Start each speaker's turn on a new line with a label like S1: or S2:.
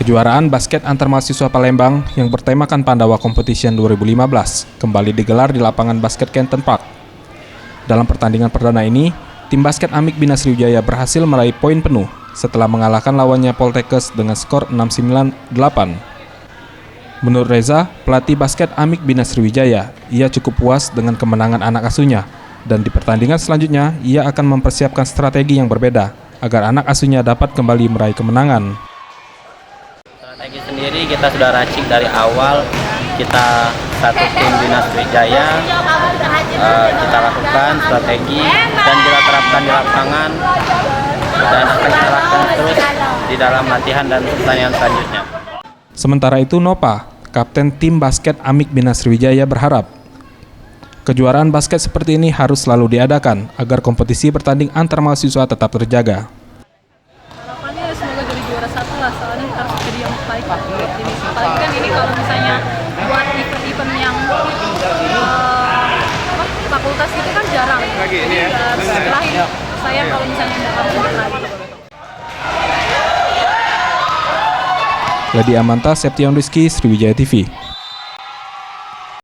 S1: Kejuaraan basket antar mahasiswa Palembang yang bertemakan Pandawa Competition 2015 kembali digelar di lapangan basket Kenton Park. Dalam pertandingan perdana ini, tim basket Amik Bina Sriwijaya berhasil meraih poin penuh setelah mengalahkan lawannya Poltekkes dengan skor 6-9-8. Menurut Reza, pelatih basket Amik Bina Sriwijaya, ia cukup puas dengan kemenangan anak asuhnya, dan di pertandingan selanjutnya ia akan mempersiapkan strategi yang berbeda agar anak asuhnya dapat kembali meraih kemenangan.
S2: Strategi sendiri kita sudah racik dari awal, kita satu tim Bina Sriwijaya, kita lakukan strategi dan kita terapkan di lapangan dan akan kita lakukan terus di dalam latihan dan pertandingan selanjutnya.
S1: Sementara itu Nova, kapten tim basket Amik Bina Sriwijaya berharap kejuaraan basket seperti ini harus selalu diadakan agar kompetisi bertanding antar mahasiswa tetap terjaga.
S3: Harapannya semoga jadi juara satu lah, soalnya harus jadi yang baik. Jadi apalagi kan ini kalau misalnya buat event-event yang fakultas itu kan jarang. Setelah sayang kalau misalnya nggak akan lagi.
S1: Lady Amanta, Septian Rizky, Sriwijaya TV.